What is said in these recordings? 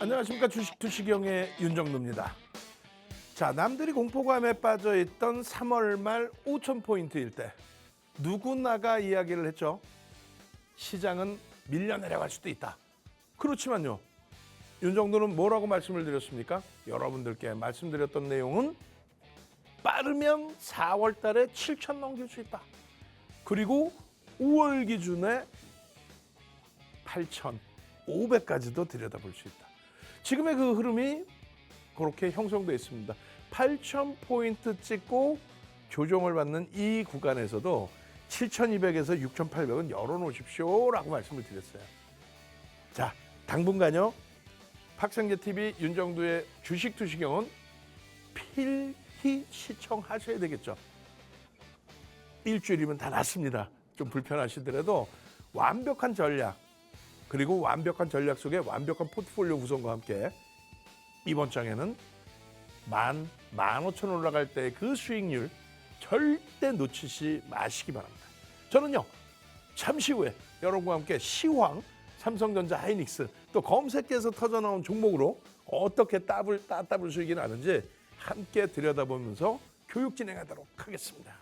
안녕하십니까. 주식투시경의 윤정두입니다. 자, 남들이 공포감에 빠져있던 3월 말 5,000포인트일 때 누구나가 이야기를 했죠. 시장은 밀려 내려갈 수도 있다. 그렇지만요, 윤정두는 뭐라고 말씀을 드렸습니까? 여러분들께 말씀드렸던 내용은 빠르면 4월 달에 7,000 넘길 수 있다. 그리고 5월 기준에 8,500까지도 들여다볼 수 있다. 지금의 그 흐름이 그렇게 형성되어 있습니다. 8,000포인트 찍고 조정을 받는 이 구간에서도 7,200에서 6,800은 열어놓으십시오라고 말씀을 드렸어요. 자, 당분간요, 박생재TV 윤정두의 주식투시경은 필히 시청하셔야 되겠죠. 일주일이면 다 났습니다. 좀 불편하시더라도 완벽한 전략, 그리고 완벽한 전략 속에 완벽한 포트폴리오 구성과 함께 이번 장에는 15,000 올라갈 때 그 수익률 절대 놓치지 마시기 바랍니다. 저는요, 잠시 후에 여러분과 함께 시황, 삼성전자, 하이닉스, 또 검색기에서 터져나온 종목으로 어떻게 따블 수익이 나는지 함께 들여다보면서 교육 진행하도록 하겠습니다.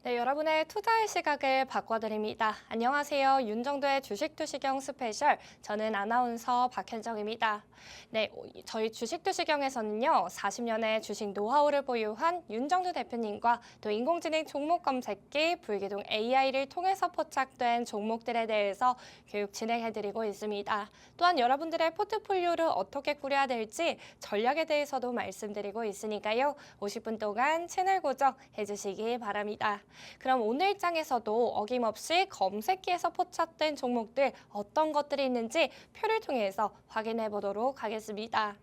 네, 여러분의 투자의 시각을 바꿔드립니다. 안녕하세요. 윤정두의 주식투시경 스페셜. 저는 아나운서 박현정입니다. 네, 저희 주식투시경에서는요, 40년의 주식 노하우를 보유한 윤정두 대표님과 또 인공지능 종목 검색기, 불기둥 AI를 통해서 포착된 종목들에 대해서 교육 진행해드리고 있습니다. 또한 여러분들의 포트폴리오를 어떻게 꾸려야 될지 전략에 대해서도 말씀드리고 있으니까요. 50분 동안 채널 고정해주시기 바랍니다. 그럼 오늘 장에서도 어김없이 검색기에서 포착된 종목들 어떤 것들이 있는지 표를 통해서 확인해 보도록 하겠습니다.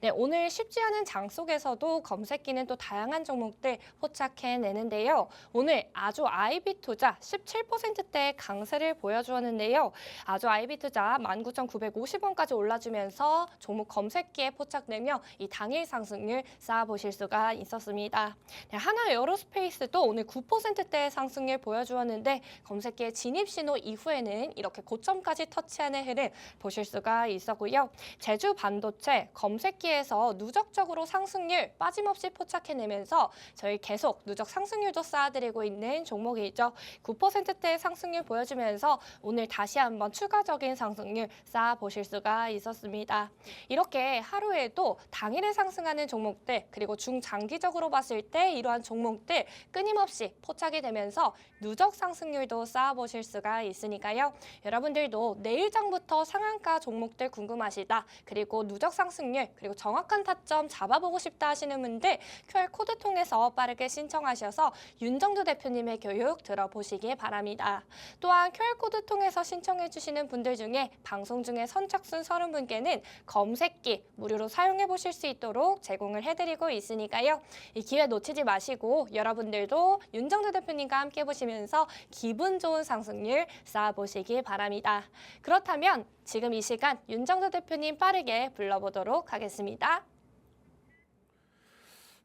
네, 오늘 쉽지 않은 장 속에서도 검색기는 또 다양한 종목들 포착해내는데요. 오늘 아주 IB투자 17%대 강세를 보여주었는데요. 아주 IB투자 19,950원까지 올라주면서 종목 검색기에 포착되며 이 당일 상승률 쌓아보실 수가 있었습니다. 네, 하나 에어로스페이스도 오늘 9%대 상승률 보여주었는데 검색기의 진입 신호 이후에는 이렇게 고점까지 터치하는 흐름 보실 수가 있었고요. 제주 반도체 검색기 에서 누적적으로 상승률 빠짐없이 포착해내면서 저희 계속 누적 상승률도 쌓아드리고 있는 종목이죠. 9%대 상승률 보여주면서 오늘 다시 한번 추가적인 상승률 쌓아보실 수가 있었습니다. 이렇게 하루에도 당일에 상승하는 종목들, 그리고 중장기적으로 봤을 때 이러한 종목들 끊임없이 포착이 되면서 누적 상승률도 쌓아보실 수가 있으니까요. 여러분들도 내일 장부터 상한가 종목들 궁금하시다, 그리고 누적 상승률, 그리고 정확한 타점 잡아보고 싶다 하시는 분들 QR코드 통해서 빠르게 신청하셔서 윤정두 대표님의 교육 들어보시기 바랍니다. 또한 QR코드 통해서 신청해 주시는 분들 중에 방송 중에 선착순 30분께는 검색기 무료로 사용해 보실 수 있도록 제공을 해드리고 있으니까요. 이 기회 놓치지 마시고 여러분들도 윤정두 대표님과 함께 보시면서 기분 좋은 상승률 쌓아보시기 바랍니다. 그렇다면 지금 이 시간 윤정두 대표님 빠르게 불러보도록 하겠습니다.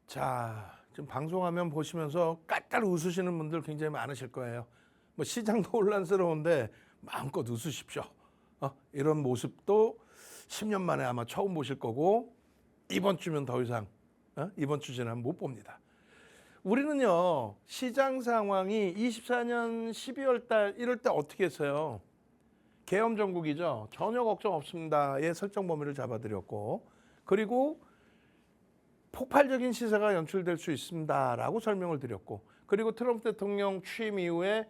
자, 지금 방송화면 보시면서 깔깔 웃으시는 분들 굉장히 많으실 거예요. 뭐 시장도 혼란스러운데 마음껏 웃으십시오. 이런 모습도 10년 만에 아마 처음 보실 거고 이번 주면 더 이상 이번 주 지나면 못 봅니다. 우리는요, 시장 상황이 24년 12월 달, 1월 때 어떻게 했어요? 계엄 전국이죠. 전혀 걱정 없습니다의 설정 범위를 잡아드렸고, 그리고 폭발적인 시세가 연출될 수 있습니다라고 설명을 드렸고, 그리고 트럼프 대통령 취임 이후에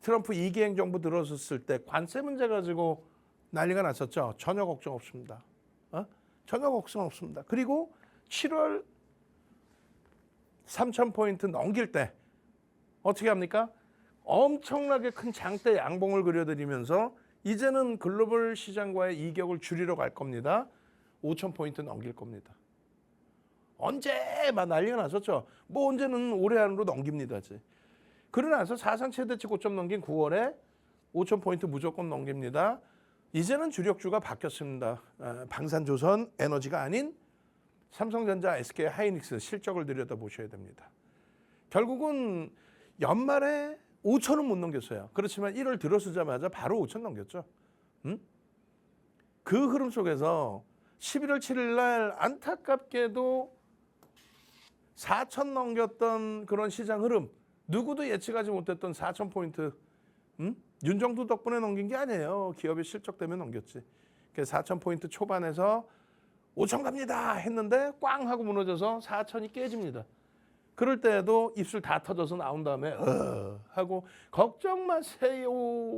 트럼프 2기 행정부 들어섰을 때 관세 문제 가지고 난리가 났었죠. 전혀 걱정 없습니다. 전혀 걱정 없습니다. 그리고 7월 3,000포인트 넘길 때 어떻게 합니까? 엄청나게 큰 장대 양봉을 그려드리면서 이제는 글로벌 시장과의 이격을 줄이러 갈 겁니다. 5,000포인트 넘길 겁니다. 언제 막 난리가 났었죠. 뭐 언제는 올해 안으로 넘깁니다. 그러고 나서 사상 최대치 고점 넘긴 9월에 5,000포인트 무조건 넘깁니다. 이제는 주력주가 바뀌었습니다. 방산조선 에너지가 아닌 삼성전자, SK 하이닉스 실적을 들여다보셔야 됩니다. 결국은 연말에 5천은 못 넘겼어요. 그렇지만 1월 들어서자마자 바로 5천 넘겼죠. 그 흐름 속에서 11월 7일 날 안타깝게도 4천 넘겼던 그런 시장 흐름, 누구도 예측하지 못했던 4천 포인트, 윤정두 덕분에 넘긴 게 아니에요. 기업의 실적 때문에 넘겼지. 4천 포인트 초반에서 5천 갑니다 했는데 꽝 하고 무너져서 4천이 깨집니다. 그럴 때에도 입술 다 터져서 나온 다음에 하고 걱정 마세요.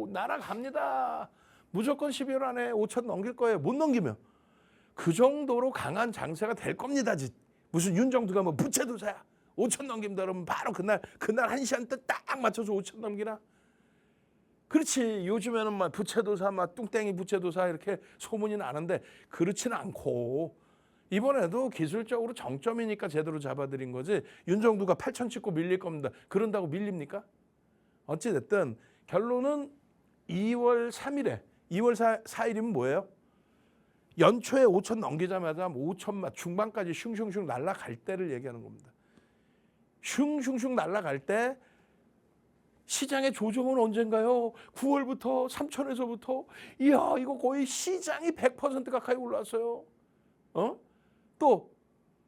날아갑니다. 무조건 12월 안에 5천 넘길 거예요. 못 넘기면. 그 정도로 강한 장세가 될 겁니다. 무슨 윤정두가 뭐 부채도사야. 5천 넘깁니다. 그러면 바로 그날 1시간 때 딱 맞춰서 5천 넘기나? 그렇지. 요즘에는 막 부채도사, 막 뚱땡이 부채도사 이렇게 소문이 나는데 그렇지는 않고 이번에도 기술적으로 정점이니까 제대로 잡아드린 거지 윤정두가 8천 찍고 밀릴 겁니다. 그런다고 밀립니까? 어찌됐든 결론은 2월 3일에 2월 4일이면 뭐예요? 연초에 5천 넘기자마자 5천만 중반까지 슝슝슝 날아갈 때를 얘기하는 겁니다. 슝슝슝 날아갈 때 시장의 조정은 언젠가요? 9월부터 3천에서부터 이야 이거 거의 시장이 100% 가까이 올랐어요. 또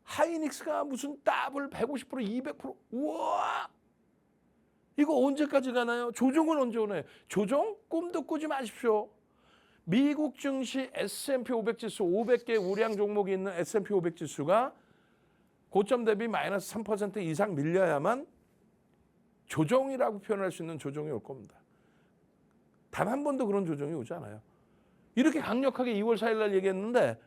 하이닉스가 무슨 더블 150% 200% 우와 이거 언제까지 가나요? 조정은 언제 오나요? 조정? 꿈도 꾸지 마십시오. 미국 증시 S&P 500 지수 500개 우량 종목이 있는 S&P 500 지수가 고점 대비 마이너스 3% 이상 밀려야만 조정이라고 표현할 수 있는 조정이 올 겁니다. 단 한 번도 그런 조정이 오지 않아요. 이렇게 강력하게 2월 4일 날 얘기했는데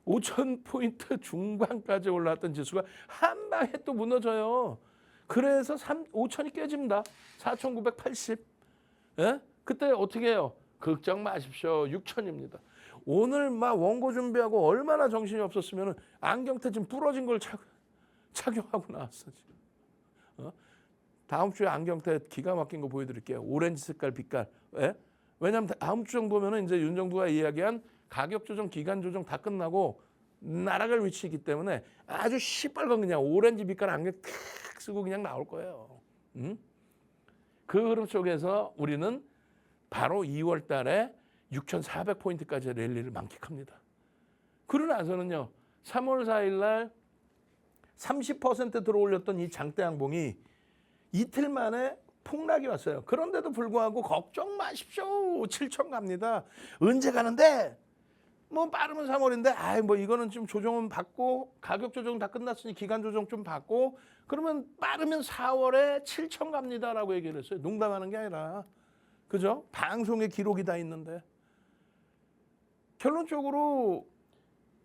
5,000포인트 중반까지 올라왔던 지수가 한 방에 또 무너져요. 그래서 5,000이 깨집니다. 4,980. 예? 그때 어떻게 해요? 걱정 마십시오. 6,000입니다. 오늘 막 원고 준비하고 얼마나 정신이 없었으면 안경테 지금 부러진 걸 착용하고 나왔어. 지금. 다음 주에 안경테 기가 막힌 거 보여드릴게요. 오렌지 색깔 빛깔. 예? 왜냐하면 다음 주 정도면 이제 윤정두가 이야기한 가격 조정, 기간 조정 다 끝나고 날아갈 위치이기 때문에 아주 시뻘건 그냥 오렌지 빛깔 안경 탁 쓰고 그냥 나올 거예요. 그 흐름 속에서 우리는 바로 2월 달에 6,400포인트까지 랠리를 만끽합니다. 그러고 나서는요. 3월 4일 날 30% 들어올렸던 이 장대 양봉이 이틀 만에 폭락이 왔어요. 그런데도 불구하고 걱정 마십시오. 7천 갑니다. 언제 가는데? 뭐 빠르면 3월인데 뭐 이거는 좀 조정은 받고 가격 조정 다 끝났으니 기간 조정 좀 받고 그러면 빠르면 4월에 7천 갑니다라고 얘기를 했어요. 농담하는 게 아니라. 그죠? 방송에 기록이 다 있는데. 결론적으로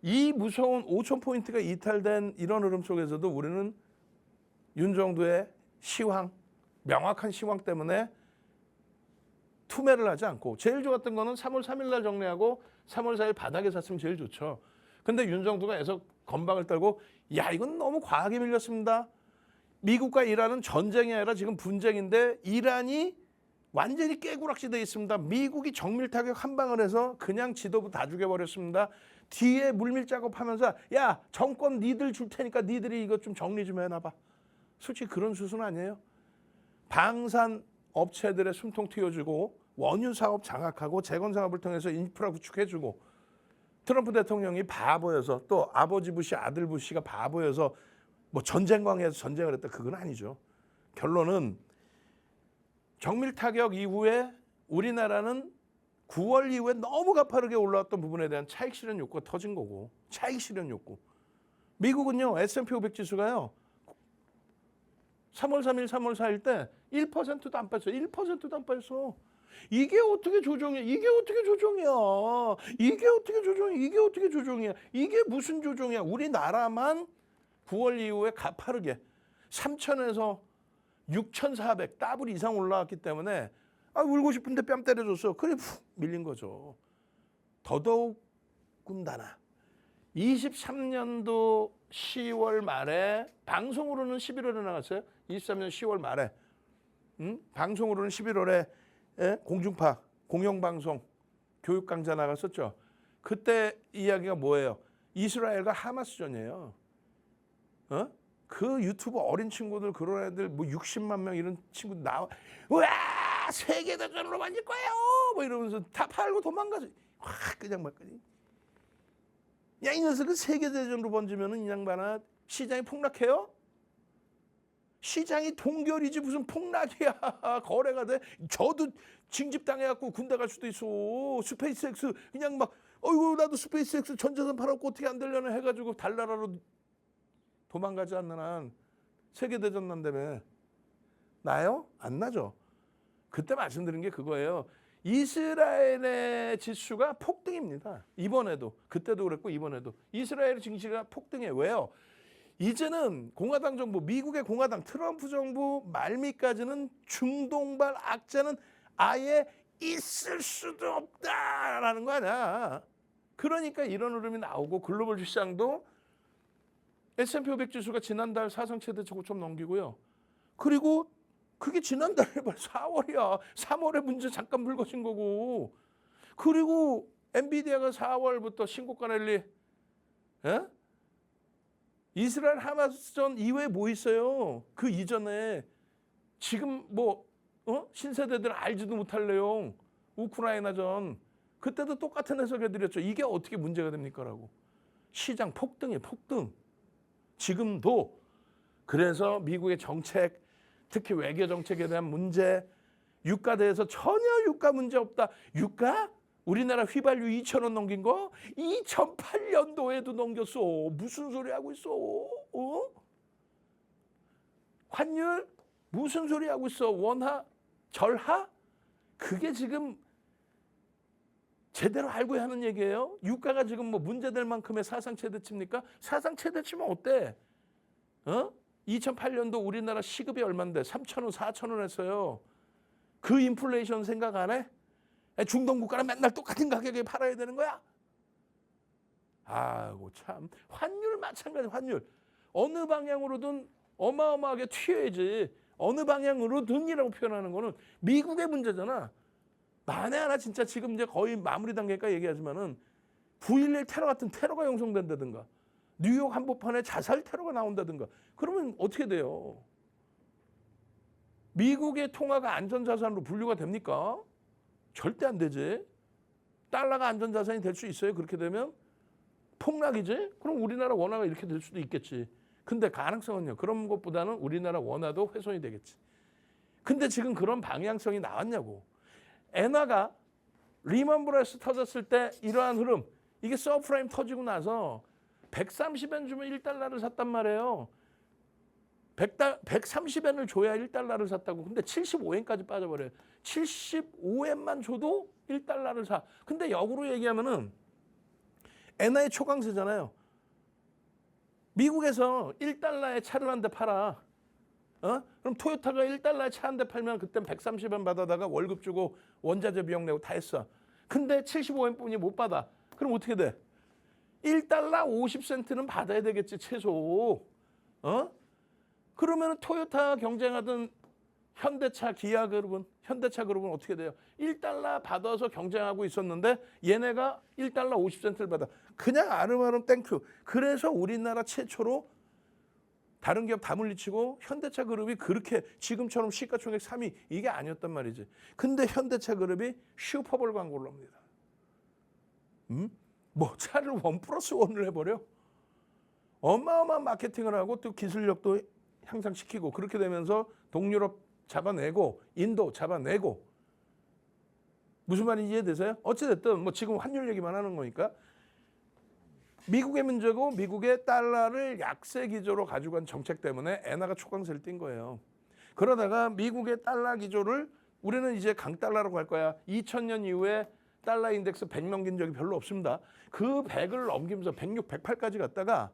이 무서운 5,000포인트가 이탈된 이런 흐름 속에서도 우리는 윤정도의 시황, 명확한 시황 때문에 투매를 하지 않고 제일 좋았던 거는 3월 3일 날 정리하고 3월 4일 바닥에 샀으면 제일 좋죠. 근데 윤정도가 계속 건방을 떨고 야 이건 너무 과하게 밀렸습니다. 미국과 이란은 전쟁이 아니라 지금 분쟁인데 이란이 완전히 깨구락지되어 있습니다. 미국이 정밀 타격 한 방을 해서 그냥 지도부 다 죽여버렸습니다. 뒤에 물밀 작업하면서 야 정권 니들 줄 테니까 니들이 이것 좀 정리 좀 해놔봐. 솔직히 그런 수준 아니에요. 방산 업체들의 숨통 틔워주고 원유 사업 장악하고 재건 사업을 통해서 인프라 구축해주고 트럼프 대통령이 바보여서 또 아버지 부시 아들 부시가 바보여서 뭐 전쟁 광해에서 전쟁을 했다 그건 아니죠. 결론은 정밀 타격 이후에 우리나라는 9월 이후에 너무 가파르게 올라왔던 부분에 대한 차익 실현 욕구가 터진 거고 차익 실현 욕구. 미국은요 S&P 500 지수가요 3월 3일, 3월 4일 때 1%도 안 빠졌어. 1%도 안 빠졌어. 이게 어떻게 조정이야? 이게 어떻게 조정이야? 이게 어떻게 조정이야? 이게 어떻게 조정이야? 이게 무슨 조정이야? 우리나라만 9월 이후에 가파르게 3,000에서 6,400 더블 이상 올라왔기 때문에 아 울고 싶은데 뺨 때려줬어. 그래 푹 밀린 거죠. 더더욱군다나 23년도 10월 말에 방송으로는 11월에 나갔어요. 23년 10월 말에 방송으로는 11월에 공중파 공영방송 교육 강좌 나갔었죠. 그때 이야기가 뭐예요? 이스라엘과 하마스전이에요. 그 유튜브 어린 친구들 그런 애들 뭐 60만 명 이런 친구들 나와 와 세계대전으로 만질 거예요 뭐 이러면서 다 팔고 도망가서 확 그냥 막 야 이 녀석은 세계대전으로 번지면은 이 양반아 시장이 폭락해요? 시장이 동결이지 무슨 폭락이야. 거래가 돼. 저도 징집당해갖고 군대 갈 수도 있어. 스페이스X 그냥 막 어이구 나도 스페이스X 전재산 팔았고 어떻게 안 되려나 해가지고 달나라로 도망가지 않는 한 세계대전 난다며. 나요? 안 나죠. 그때 말씀드린 게 그거예요. 이스라엘의 지수가 폭등입니다. 이번에도 그때도 그랬고 이번에도 이스라엘 증시가 폭등해. 왜요? 이제는 공화당 정부, 미국의 공화당 트럼프 정부 말미까지는 중동발 악재는 아예 있을 수도 없다라는 거 아니야. 그러니까 이런 흐름이 나오고 글로벌 시장도 S&P 500 지수가 지난달 사상 최대치 고점 넘기고요. 그리고 그게 지난달에 4월이야. 3월에 문제 잠깐 불거진 거고. 그리고 엔비디아가 4월부터 신고가 랠리. 예? 이스라엘 하마스전 이후에 뭐 있어요? 그 이전에 지금 뭐 신세대들 알지도 못할 내용 우크라이나전 그때도 똑같은 해석해드렸죠. 이게 어떻게 문제가 됩니까라고. 시장 폭등이에요. 폭등. 지금도 그래서 미국의 정책 특히 외교 정책에 대한 문제 유가 대해서 전혀 유가 문제 없다. 유가? 우리나라 휘발유 2,000원 넘긴 거 2008년도에도 넘겼어. 무슨 소리 하고 있어? 환율 무슨 소리 하고 있어? 원화 절하? 그게 지금 제대로 알고 하는 얘기예요. 유가가 지금 뭐 문제될 만큼의 사상 최대치입니까? 사상 최대치면 어때? 2008년도 우리나라 시급이 얼마인데 3,000원, 4,000원 했어요. 그 인플레이션 생각 안 해? 중동 국가는 맨날 똑같은 가격에 팔아야 되는 거야? 아이고 참. 환율 마찬가지. 환율. 어느 방향으로든 어마어마하게 튀어야지. 어느 방향으로든이라고 표현하는 거는 미국의 문제잖아. 만에 하나 진짜 지금 이제 거의 마무리 단계니까 얘기하지만은 9.11 테러 같은 테러가 형성된다든가 뉴욕 한복판에 자살 테러가 나온다든가 그러면 어떻게 돼요? 미국의 통화가 안전자산으로 분류가 됩니까? 절대 안 되지. 달러가 안전자산이 될 수 있어요. 그렇게 되면 폭락이지. 그럼 우리나라 원화가 이렇게 될 수도 있겠지. 근데 가능성은요. 그런 것보다는 우리나라 원화도 훼손이 되겠지. 근데 지금 그런 방향성이 나왔냐고. 엔화가 리먼 브러스 터졌을 때 이러한 흐름 이게 서프라임 터지고 나서 130엔 주면 1달러를 샀단 말이에요. 130엔을 줘야 1달러를 샀다고. 근데 75엔까지 빠져버려요. 75엔만 줘도 1달러를 사. 근데 역으로 얘기하면은 엔화의 초강세잖아요. 미국에서 1달러에 차를 한 대 팔아. 그럼 토요타가 1달러에 차 한 대 팔면 그땐 130원 받아다가 월급 주고 원자재 비용 내고 다 했어. 근데 75원뿐이 못 받아. 그럼 어떻게 돼? 1달러 50센트는 받아야 되겠지 최소. 그러면 토요타 경쟁하던 현대차 기아그룹은 어떻게 돼요? 1달러 받아서 경쟁하고 있었는데 얘네가 1달러 50센트를 받아. 그냥 아름아름 땡큐. 그래서 우리나라 최초로 다른 기업 다 물리치고 현대차 그룹이 그렇게 지금처럼 시가총액 3위 이게 아니었단 말이지. 근데 현대차 그룹이 슈퍼볼 광고를 합니다. 뭐 차를 1+1을 해버려. 어마어마한 마케팅을 하고 또 기술력도 향상시키고 그렇게 되면서 동유럽 잡아내고 인도 잡아내고 무슨 말인지 이해되세요? 어찌됐든 뭐 지금 환율 얘기만 하는 거니까 미국의 문제고 미국의 달러를 약세 기조로 가지고 간 정책 때문에 엔화가 초강세를 띈 거예요. 그러다가 미국의 달러 기조를 우리는 이제 강달러로 갈 거야. 2000년 이후에 달러 인덱스 100 넘긴 적이 별로 없습니다. 그 100을 넘기면서 106, 108까지 갔다가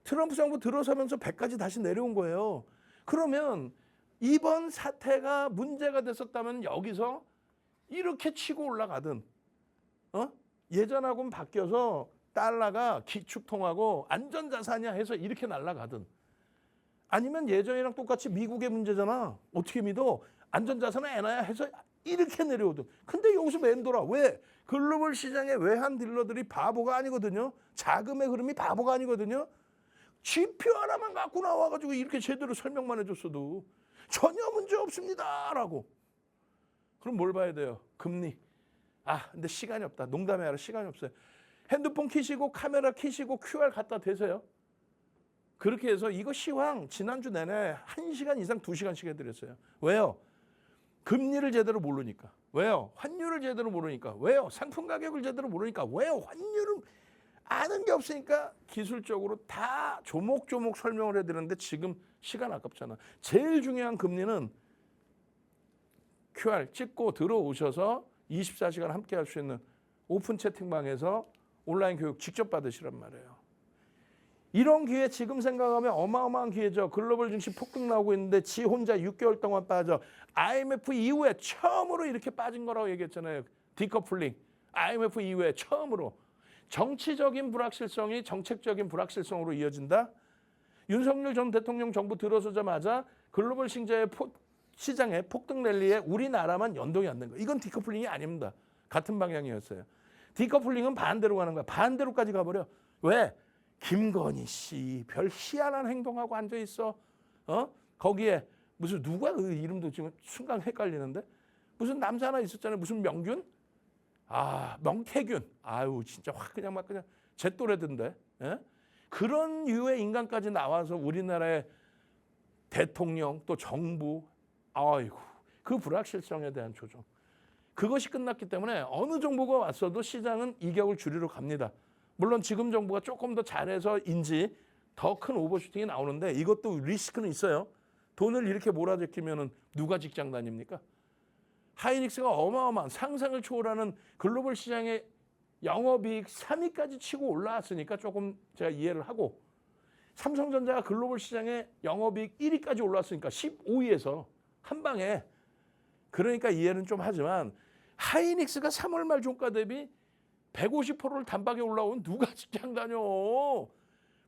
트럼프 정부 들어서면서 100까지 다시 내려온 거예요. 그러면 이번 사태가 문제가 됐었다면 여기서 이렇게 치고 올라가든 예전하고는 바뀌어서 달러가 기축통화고 안전자산이야 해서 이렇게 날아가든 아니면 예전이랑 똑같이 미국의 문제잖아. 어떻게 믿어? 안전자산은 엔화야 해서 이렇게 내려오든. 근데 여기서 맴돌아. 왜? 글로벌 시장의 외환 딜러들이 바보가 아니거든요. 자금의 흐름이 바보가 아니거든요. 지표 하나만 갖고 나와가지고 이렇게 제대로 설명만 해줬어도 전혀 문제 없습니다라고. 그럼 뭘 봐야 돼요? 금리. 근데 시간이 없다. 농담이 아니라 시간이 없어요. 핸드폰 키시고 카메라 키시고 QR 갖다 대세요. 그렇게 해서 이거 시황 지난주 내내 1시간 이상 2시간씩 해드렸어요. 왜요? 금리를 제대로 모르니까. 왜요? 환율을 제대로 모르니까. 왜요? 상품 가격을 제대로 모르니까. 왜요? 환율을 아는 게 없으니까 기술적으로 다 조목조목 설명을 해드렸는데 지금 시간 아깝잖아. 제일 중요한 금리는 QR 찍고 들어오셔서 24시간 함께 할 수 있는 오픈 채팅방에서 온라인 교육 직접 받으시란 말이에요. 이런 기회 지금 생각하면 어마어마한 기회죠. 글로벌 증시 폭등 나오고 있는데 지 혼자 6개월 동안 빠져. IMF 이후에 처음으로 이렇게 빠진 거라고 얘기했잖아요. 디커플링. IMF 이후에 처음으로. 정치적인 불확실성이 정책적인 불확실성으로 이어진다. 윤석열 전 대통령 정부 들어서자마자 글로벌 시장의 폭등 랠리에 우리나라만 연동이 안 된 거예요. 이건 디커플링이 아닙니다. 같은 방향이었어요. 디커플링은 반대로 가는 거야. 반대로까지 가버려. 왜? 김건희 씨 별 희한한 행동하고 앉아 있어. 거기에 무슨 누가 그 이름도 지금 순간 헷갈리는데 무슨 남자 하나 있었잖아요. 무슨 명균? 명태균. 진짜 확 그냥 막 그냥 제 또래던데. 예? 그런 유의 인간까지 나와서 우리나라의 대통령 또 정부 그 불확실성에 대한 조정. 그것이 끝났기 때문에 어느 정부가 왔어도 시장은 이격을 줄이러 갑니다. 물론 지금 정부가 조금 더 잘해서인지 더 큰 오버슈팅이 나오는데 이것도 리스크는 있어요. 돈을 이렇게 몰아제끼면 누가 직장 다닙니까? 하이닉스가 어마어마한 상상을 초월하는 글로벌 시장의 영업이익 3위까지 치고 올라왔으니까 조금 제가 이해를 하고 삼성전자가 글로벌 시장의 영업이익 1위까지 올라왔으니까 15위에서 한 방에 그러니까 이해는 좀 하지만 하이닉스가 3월 말 종가 대비 150%를 단박에 올라오면 누가 직장 다녀?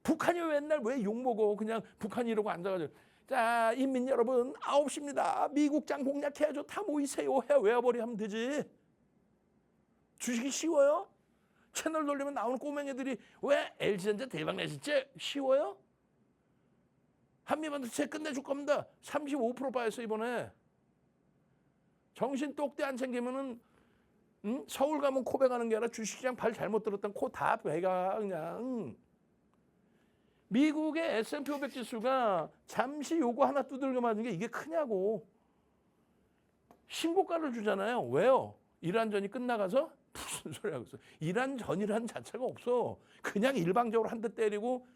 북한이 맨날 왜 욕먹어? 그냥 북한이 이러고 앉아가지고 자 인민 여러분 9시입니다. 미국장 공략해야죠. 다 모이세요. 외화벌이 하면 되지. 주식이 쉬워요? 채널 돌리면 나오는 꼬맹이들이 왜 LG전자 대박 내셨지? 쉬워요? 한미반도체 끝내줄 겁니다. 35% 빠졌어 이번에. 정신 똑대 안 챙기면은 서울 가면 코 베가는 게 아니라 주식시장 발 잘못 들었다면 코 다 베가 그냥. 미국의 S&P 500 지수가 잠시 요거 하나 두들겨 맞은 게 이게 크냐고. 신고가를 주잖아요. 왜요? 이란전이 끝나가서? 무슨 소리 하고 있어. 이란전이라는 자체가 없어. 그냥 일방적으로 한 대 때리고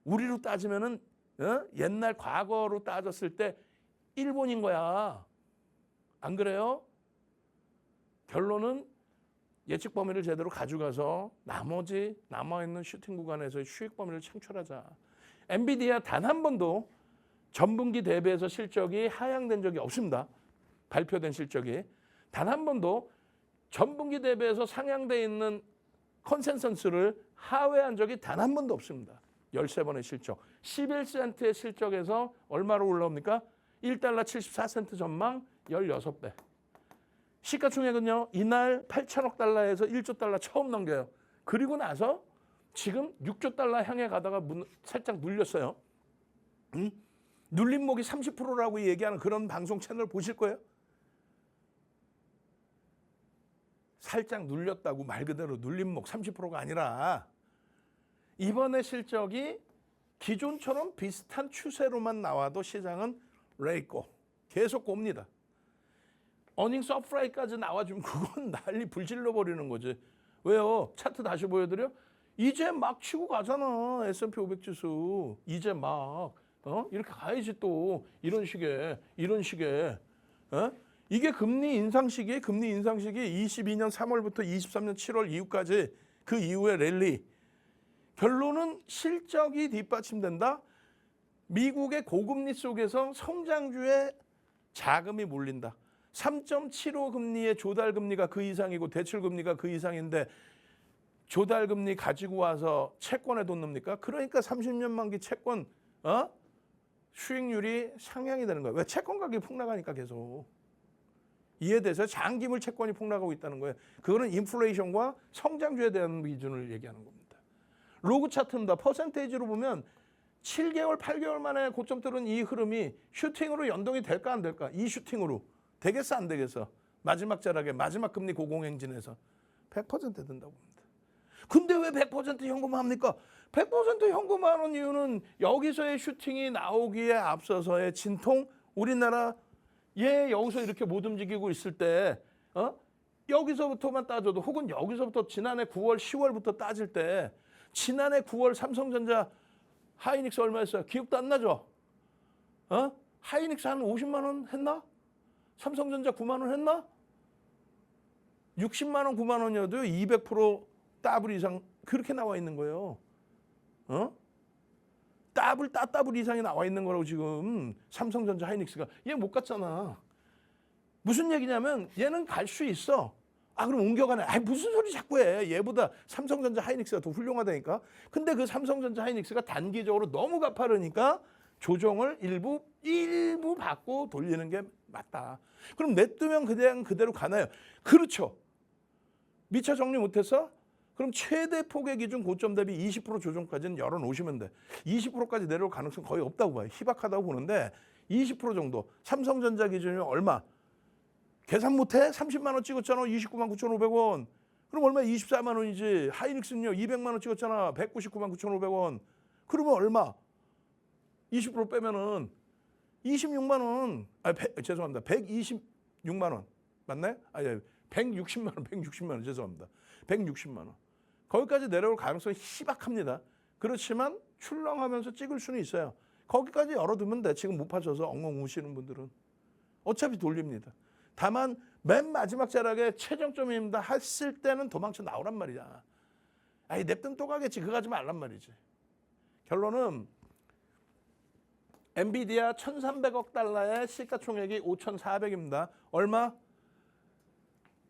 우리로 따지면은 옛날 과거로 따졌을 때 일본인 거야. 안 그래요? 결론은 예측 범위를 제대로 가져가서 나머지 남아있는 슈팅 구간에서의 수익 범위를 창출하자. 엔비디아 단 한 번도 전분기 대비해서 실적이 하향된 적이 없습니다. 발표된 실적이. 단 한 번도 전분기 대비해서 상향돼 있는 컨센서스를 하회한 적이 단 한 번도 없습니다. 13번의 실적. 11센트의 실적에서 얼마로 올라옵니까? 1달러 74센트 전망 16배. 시가총액은요. 이날 8천억 달러에서 1조 달러 처음 넘겨요. 그리고 나서 지금 6조 달러 향해 가다가 살짝 눌렸어요. 눌림목이 30%라고 얘기하는 그런 방송 채널 보실 거예요? 살짝 눌렸다고 말 그대로 눌림목 30%가 아니라 이번에 실적이 기존처럼 비슷한 추세로만 나와도 시장은 레이꼬 계속 곱니다. 어닝 서프라이까지 나와주면 그건 난리 불질러 버리는 거지. 왜요? 차트 다시 보여드려? 이제 막 치고 가잖아. S&P 500 지수. 이제 막 이렇게 가야지 또 이런 식의 이게 금리 인상 시기에 금리 인상 시기 22년 3월부터 23년 7월 이후까지 그 이후의 랠리. 결론은 실적이 뒷받침된다. 미국의 고금리 속에서 성장주에 자금이 몰린다. 3.75 금리의 조달 금리가 그 이상이고 대출 금리가 그 이상인데 조달 금리 가지고 와서 채권에 돈 넣습니까? 그러니까 30년 만기 채권 수익률이 상향이 되는 거예요. 왜? 채권 가격이 폭락하니까 계속. 이에 대해서 장기물 채권이 폭락하고 있다는 거예요. 그거는 인플레이션과 성장주에 대한 기준을 얘기하는 겁니다. 로그 차트입니다. 퍼센테이지로 보면 7개월, 8개월 만에 고점 뚫은 이 흐름이 슈팅으로 연동이 될까 안 될까? 이 슈팅으로. 되겠어 안 되겠어? 마지막 자락에 마지막 금리 고공행진에서 100% 된다고 봅니다. 근데 왜 100% 현금화합니까? 100% 현금화하는 이유는 여기서의 슈팅이 나오기에 앞서서의 진통, 우리나라 여기서 이렇게 못 움직이고 있을 때 여기서부터만 따져도 혹은 여기서부터 지난해 9월, 10월부터 따질 때 지난해 9월 삼성전자 하이닉스 얼마였어요? 기억도 안 나죠? 하이닉스 한 50만 원 했나? 삼성전자 9만 원 했나? 60만 원, 9만 원이어도 200% 더블 이상 그렇게 나와 있는 거예요. 더블 이상이 나와 있는 거라고 지금 삼성전자 하이닉스가. 얘 못 갔잖아. 무슨 얘기냐면 얘는 갈 수 있어. 그럼 옮겨가네. 무슨 소리 자꾸 해. 얘보다 삼성전자 하이닉스가 더 훌륭하다니까. 근데 그 삼성전자 하이닉스가 단기적으로 너무 가파르니까 조정을 일부 받고 돌리는 게 맞다. 그럼 냅두면 그냥 그대로 가나요? 그렇죠. 미처 정리 못했어? 그럼 최대 폭의 기준 고점 대비 20% 조정까지는 열어놓으시면 돼. 20%까지 내려올 가능성 거의 없다고 봐요. 희박하다고 보는데 20% 정도. 삼성전자 기준이면 얼마? 계산 못해? 30만 원 찍었잖아. 29만 9,500원. 그럼 얼마? 24만 원이지. 하이닉스는요. 200만 원 찍었잖아. 199만 9,500원. 그러면 얼마? 20% 빼면은 26만 원. 죄송합니다. 126만 원. 맞나요? 160만 원. 죄송합니다. 160만 원. 거기까지 내려올 가능성이 희박합니다. 그렇지만 출렁하면서 찍을 수는 있어요. 거기까지 열어두면 돼. 지금 못 파셔서 엉엉 우시는 분들은. 어차피 돌립니다. 다만 맨 마지막 자락에 최정점입니다 했을 때는 도망쳐 나오란 말이야. 냅두면 또 가겠지. 그거 하지 말란 말이지. 결론은 엔비디아 1,300억 달러의 시가총액이 5,400입니다. 얼마?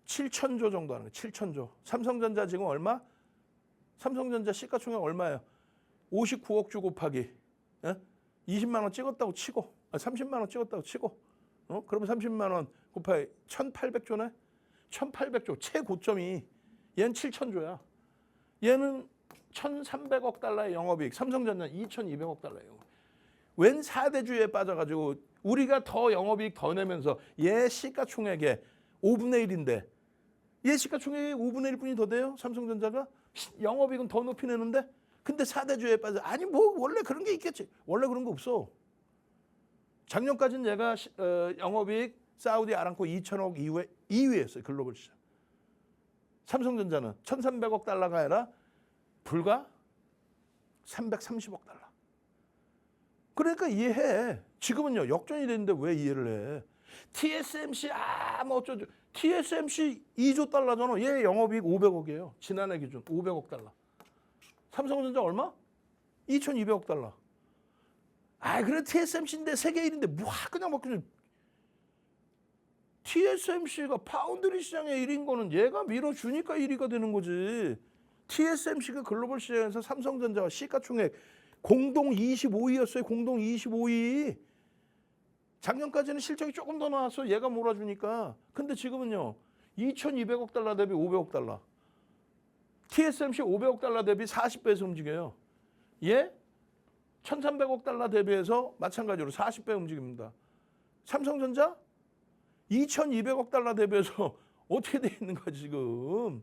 7천조 정도 하는 거예요. 7천조. 삼성전자 지금 얼마? 삼성전자 시가총액 얼마예요? 59억 주 곱하기 20만 원 찍었다고 치고 30만 원 찍었다고 치고 그러면 30만 원 곱하기 1,800조네? 1,800조 최고점이 얘는 7천조야. 얘는 1,300억 달러의 영업이익. 삼성전자는 2,200억 달러의 영업이익. 웬 4대주에 빠져가지고 우리가 더 영업이익 더 내면서 얘 시가총액의 5분의 1인데 얘 시가총액의 5분의 1뿐이 더 돼요? 삼성전자가? 영업이익은 더 높이 내는데? 근데 4대주에 빠져. 원래 그런 게 있겠지. 원래 그런 거 없어. 작년까지는 얘가 영업이익 사우디 아람코 2천억 이후에 2위였어요. 글로벌 시장. 삼성전자는 1,300억 달러가 아니라 불과 330억 달러. 그러니까 이해해. 지금은요 역전이 됐는데 왜 이해를 해? TSMC 뭐 어쩌죠. TSMC 2조 달러잖아. 얘 영업이익 500억이에요. 지난해 기준 500억 달러. 삼성전자 얼마? 2,200억 달러. 아, 그래 TSMC인데 세계 1인데 뭐 그냥 막 그냥 TSMC가 파운드리 시장의 1인 거는 얘가 밀어주니까 1위가 되는 거지. TSMC가 글로벌 시장에서 삼성전자와 시가총액 공동 25위였어요. 공동 25위. 작년까지는 실적이 조금 더 나왔어. 얘가 몰아주니까. 근데 지금은요. 2,200억 달러 대비 500억 달러. TSMC 500억 달러 대비 40배에서 움직여요. 얘 1,300억 달러 대비해서 마찬가지로 40배 움직입니다. 삼성전자 2,200억 달러 대비해서 어떻게 돼 있는 거야 지금?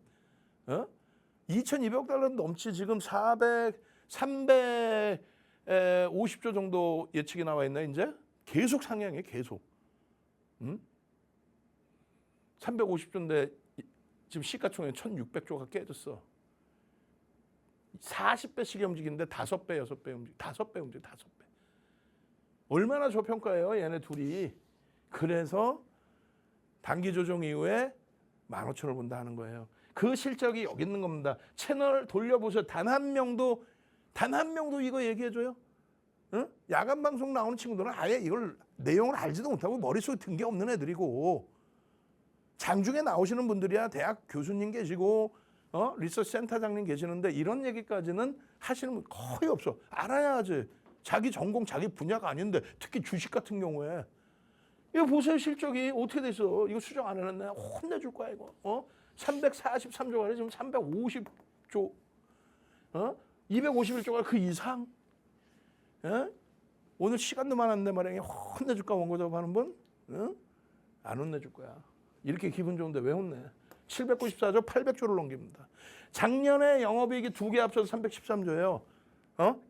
2,200억 달러 넘지 지금 350조 정도 예측이 나와 있나 이제? 계속 상향해 계속. 350조인데 지금 시가총액 1,600조가 깨졌어. 40배씩 움직이는데 5배, 6배 움직여. 5배 움직여, 5배. 얼마나 저평가예요, 얘네 둘이. 그래서 단기 조정 이후에 15,000원 본다 하는 거예요. 그 실적이 여기 있는 겁니다. 채널 돌려보세요. 단 한 명도 이거 얘기해줘요? 응? 야간 방송 나오는 친구들은 아예 이걸 내용을 알지도 못하고 머릿속에 든 게 없는 애들이고 장중에 나오시는 분들이야 대학 교수님 계시고 리서치 센터장님 계시는데 이런 얘기까지는 하시는 분 거의 없어. 알아야지. 자기 전공 자기 분야가 아닌데 특히 주식 같은 경우에 이거 보세요. 실적이 어떻게 됐어. 이거 수정 안 해놨네. 혼내줄 거야 이거. 343조가 아니라 지금 350조 251조가 그 이상. 오늘 시간도 많았는데 말이야. 혼내줄까 원고 작업하는 분? 안 혼내줄 거야. 이렇게 기분 좋은데 왜 혼내? 794조 800조를 넘깁니다. 작년에 영업이익이 2개 합쳐서 313조예요.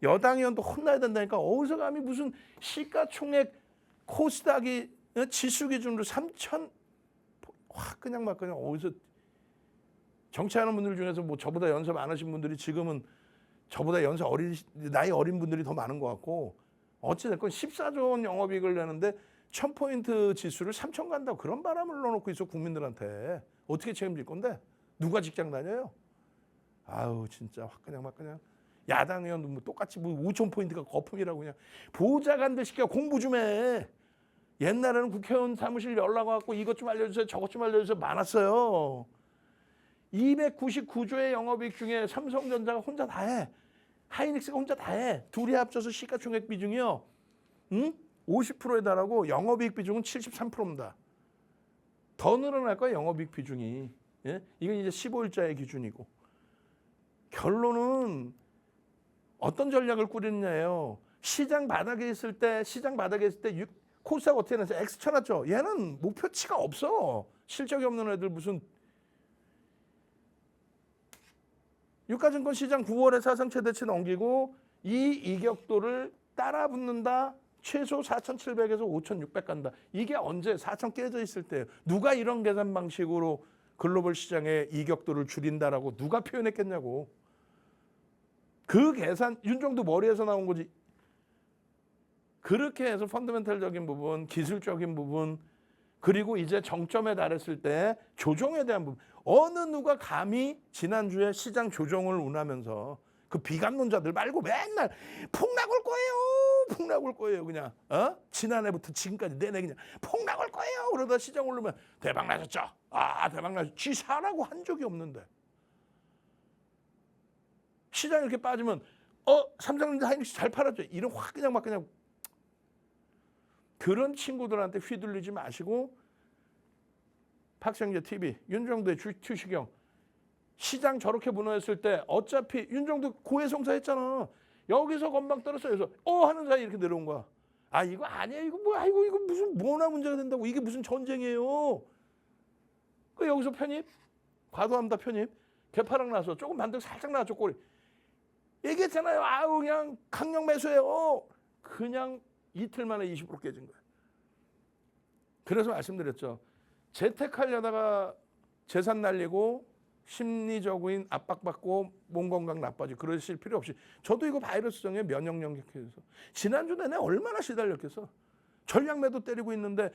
여당 의원도 혼나야 된다니까. 어디서 감히 무슨 시가총액 코스닥이 지수 기준으로 3,000 확 그냥 막 그냥 어디서 정치하는 분들 중에서 뭐 저보다 연세 많으신 분들이 지금은 저보다 나이 어린 분들이 더 많은 것 같고 어찌됐건 14조 원 영업이익을 내는데 1,000포인트 지수를 3,000 간다고 그런 바람을 넣어놓고 있어 국민들한테. 어떻게 책임질 건데? 누가 직장 다녀요? 아우 진짜 확 그냥 막 그냥 야당 의원도 뭐 똑같이 뭐 5,000포인트가 거품이라고 그냥 보좌관들 시켜 공부 좀 해. 옛날에는 국회의원 사무실 연락 와갖고 이것 좀 알려주세요 저것 좀 알려주세요 많았어요. 299조의 영업이익 중에 삼성전자가 혼자 다 해. 하이닉스가 혼자 다 해. 둘이 합쳐서 시가총액 비중이요. 50%에 달하고 영업이익 비중은 73%입니다. 더 늘어날 거야 영업이익 비중이. 예? 이건 이제 15일자의 기준이고. 결론은 어떤 전략을 꾸리느냐예요. 시장 바닥에 있을 때 코스닥 어떻게 해놨어요? X 쳐놨죠. 얘는 목표치가 없어. 실적이 없는 애들 무슨 유가증권 시장 9월에 사상 최대치 넘기고 이 이격도를 따라 붙는다. 최소 4,700에서 5,600 간다. 이게 언제 4,000 깨져 있을 때예요. 누가 이런 계산 방식으로 글로벌 시장의 이격도를 줄인다라고 누가 표현했겠냐고. 그 계산 윤종도 머리에서 나온 거지. 그렇게 해서 펀더멘탈적인 부분, 기술적인 부분, 그리고 이제 정점에 달했을 때 조정에 대한 부분. 어느 누가 감히 지난주에 시장 조정을 운하면서 그 비관론자들 말고 맨날 폭락 올 거예요. 폭락 올 거예요. 그냥 지난해부터 지금까지 내내 그냥 폭락 올 거예요. 그러다 시장 오르면 대박 나셨죠. 대박 나셨죠. 지 사라고 한 적이 없는데. 시장 이렇게 빠지면 삼성전자 하이닉스 잘 팔았죠. 이런 확 그냥 막 그냥 그런 친구들한테 휘둘리지 마시고 박성재 TV, 윤정도의 투시경 시장 저렇게 무너졌을 때 어차피 윤정도 고해성사 했잖아. 여기서 건방 떨었어요. 그래서 하는 사이 이렇게 내려온 거야. 이거 아니야. 이거 뭐야. 이거 무슨 뭐나 문제가 된다고. 이게 무슨 전쟁이에요. 그 여기서 편입 과도합니다. 편입 개파락 나서 조금 반등 살짝 나왔죠. 꼬리 얘기했잖아요. 그냥 강력 매수해요. 그냥 이틀 만에 20% 깨진 거예요. 그래서 말씀드렸죠. 재택하려다가 재산 날리고 심리적인 압박받고 몸 건강 나빠지고 그러실 필요 없이 저도 이거 바이러스 정에 면역력 약해져서 지난주 내내 얼마나 시달렸겠어. 전략 매도 때리고 있는데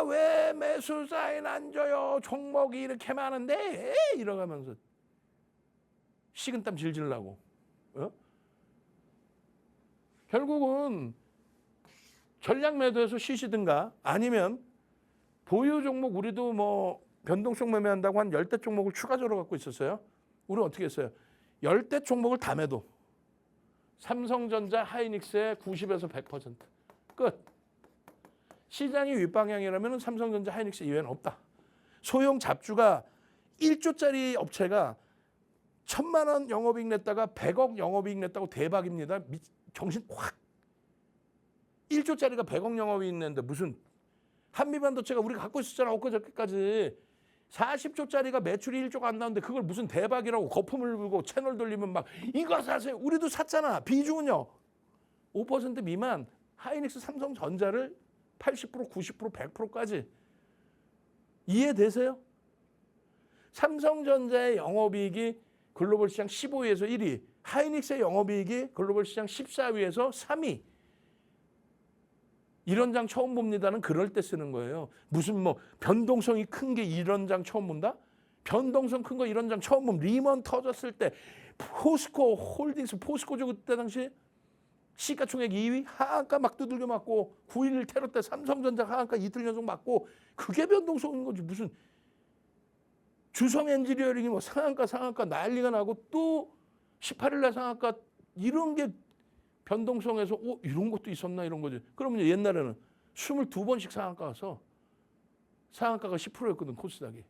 왜 매수 사인 안 줘요? 종목이 이렇게 많은데 이러가면서 식은땀 질질 나고 결국은 전략 매도해서 쉬시든가 아니면 보유 종목 우리도 뭐 변동성 매매한다고 한 10대 종목을 추가적으로 갖고 있었어요. 우리 어떻게 했어요? 10대 종목을 다 매도. 삼성전자, 하이닉스의 90에서 100%. 끝. 시장이 윗방향이라면 삼성전자, 하이닉스 이외에는 없다. 소형 잡주가 1조짜리 업체가 1,000만 원 영업이익 냈다가 100억 영업이익 냈다고 대박입니다. 정신 확. 1조짜리가 100억 영업이익 냈는데 무슨 한미반도체가 우리가 갖고 있었잖아. 엊그저께까지. 40조짜리가 매출이 1조가 안 나오는데 그걸 무슨 대박이라고 거품을 불고 채널 돌리면 막 이거 사세요. 우리도 샀잖아. 비중은요. 5% 미만 하이닉스 삼성전자를 80%, 90%, 100%까지 이해되세요? 삼성전자의 영업이익이 글로벌 시장 15위에서 1위, 하이닉스의 영업이익이 글로벌 시장 14위에서 3위. 이런 장 처음 봅니다는 그럴 때 쓰는 거예요. 무슨 뭐 변동성이 큰 게 이런 장 처음 본다? 변동성 큰 거 이런 장 처음 보면 리먼 터졌을 때 포스코 홀딩스, 포스코죠 그때 당시 시가총액 2위 하한가 막 두들겨 맞고 9.11 테러 때 삼성전자 하한가 이틀 연속 맞고 그게 변동성인 거지. 무슨 주성 엔지니어링이 뭐 상한가 난리가 나고 또 18일 날 상한가 이런 게 변동성에서 이런 것도 있었나 이런 거지. 그러면 옛날에는 22번씩 상한가 가서 상한가가 10%였거든 코스닥이.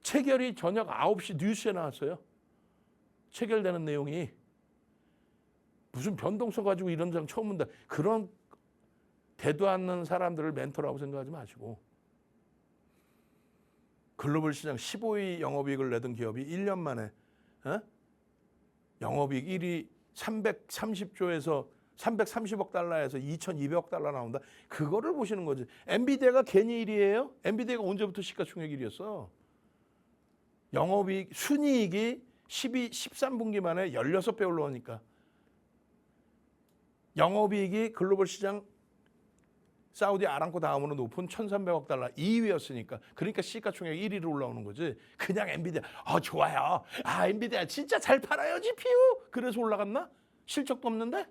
체결이 저녁 9시 뉴스에 나왔어요. 체결되는 내용이. 무슨 변동성 가지고 이런 장 처음 본다. 그런 대도 않는 사람들을 멘토라고 생각하지 마시고 글로벌 시장 15위 영업이익을 내던 기업이 1년 만에 영업이익 1위 330조에서 330억 달러에서 2,200억 달러 나온다. 그거를 보시는 거지. 엔비디아가 괜히 1위예요? 엔비디아가 언제부터 시가총액 1위였어? 영업이익, 순이익이 13분기 만에 16배 올라오니까. 영업이익이 글로벌 시장 사우디 아람코 다음으로 높은 1,300억 달러 2위였으니까. 그러니까 시가총액 1위로 올라오는 거지. 그냥 엔비디아 좋아요. 엔비디아 진짜 잘 팔아요 GPU. 그래서 올라갔나? 실적도 없는데?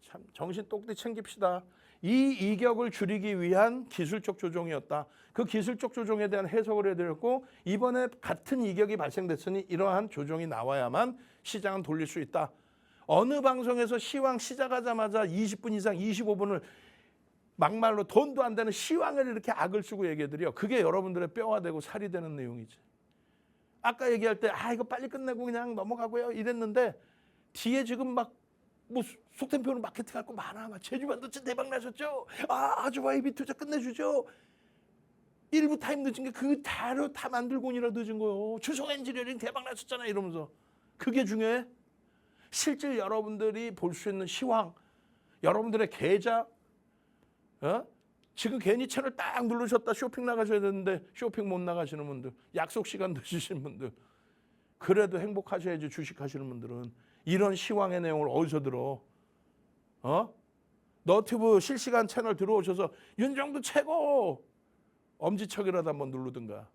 참 정신 똑띠 챙깁시다. 이 이격을 줄이기 위한 기술적 조정이었다. 그 기술적 조정에 대한 해석을 해드렸고 이번에 같은 이격이 발생됐으니 이러한 조정이 나와야만 시장은 돌릴 수 있다. 어느 방송에서 시황 시작하자마자 20분 이상 25분을 막말로 돈도 안 되는 시황을 이렇게 악을 쓰고 얘기해드려. 그게 여러분들의 뼈가 되고 살이 되는 내용이지. 아까 얘기할 때 이거 빨리 끝내고 그냥 넘어가고요 이랬는데 뒤에 지금 막 뭐 속된 표현은 마케팅할 거 많아. 막 제주반도체 대박 나셨죠? 아주바이비 투자 끝내주죠. 일부 타임 늦은 게 그 자료 다 만들고니라 늦은 거요. 주성 엔지니어링 대박 나셨잖아 이러면서. 그게 중요해? 실질 여러분들이 볼 수 있는 시황, 여러분들의 계좌, 지금 괜히 채널 딱 누르셨다 쇼핑 나가셔야 되는데 쇼핑 못 나가시는 분들, 약속 시간 늦으신 분들, 그래도 행복하셔야지 주식하시는 분들은 이런 시황의 내용을 어디서 들어? 너튜브 실시간 채널 들어오셔서 윤정도 최고! 엄지척이라도 한번 누르든가.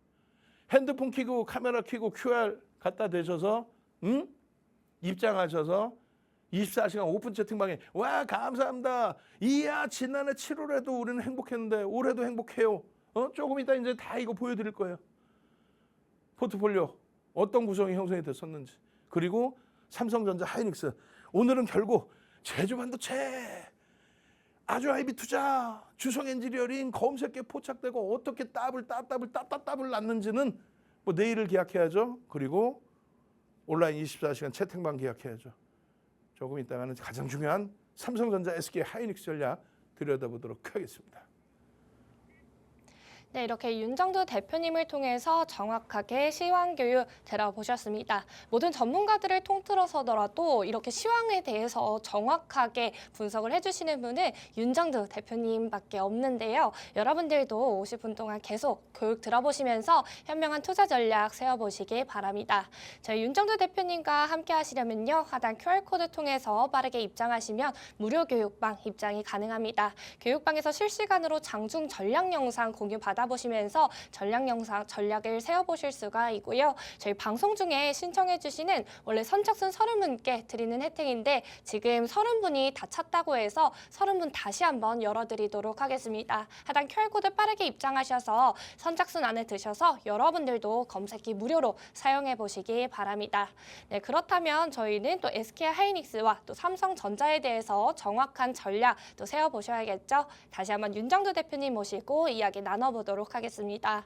핸드폰 켜고 카메라 켜고 QR 갖다 대셔서 입장하셔서 24시간 오픈 채팅방에 와 감사합니다. 이야 지난해 7월에도 우리는 행복했는데 올해도 행복해요. 조금 이따 이제 다 이거 보여드릴 거예요. 포트폴리오 어떤 구성이 형성이 됐었는지. 그리고 삼성전자 하이닉스. 오늘은 결국 제주반도체, 아주아이비 투자, 주성 엔지니어링 검색에 포착되고 어떻게 따블 났는지는 뭐 내일을 기약해야죠. 그리고 온라인 24시간 채팅방 기약해야죠. 조금 이따가는 가장 중요한 삼성전자, SK 하이닉스 전략 들여다보도록 하겠습니다. 네, 이렇게 윤정두 대표님을 통해서 정확하게 시황 교육 들어보셨습니다. 모든 전문가들을 통틀어서더라도 이렇게 시황에 대해서 정확하게 분석을 해주시는 분은 윤정두 대표님밖에 없는데요. 여러분들도 50분 동안 계속 교육 들어보시면서 현명한 투자 전략 세워보시기 바랍니다. 저희 윤정두 대표님과 함께 하시려면요. 하단 QR코드 통해서 빠르게 입장하시면 무료 교육방 입장이 가능합니다. 교육방에서 실시간으로 장중 전략 영상 공유 받아보시면서 전략을 세워보실 수가 있고요. 저희 방송 중에 신청해 주시는 원래 선착순 30분께 드리는 혜택인데 지금 30분이 다 찼다고 해서 30분 다시 한번 열어드리도록 하겠습니다. 하단 QR코드 빠르게 입장하셔서 선착순 안에 드셔서 여러분들도 검색기 무료로 사용해 보시기 바랍니다. 네, 그렇다면 저희는 또 SK하이닉스와 또 삼성전자에 대해서 정확한 전략 또 세워보셔야겠죠. 다시 한번 윤정두 대표님 모시고 이야기 나눠보도록 하겠습니다.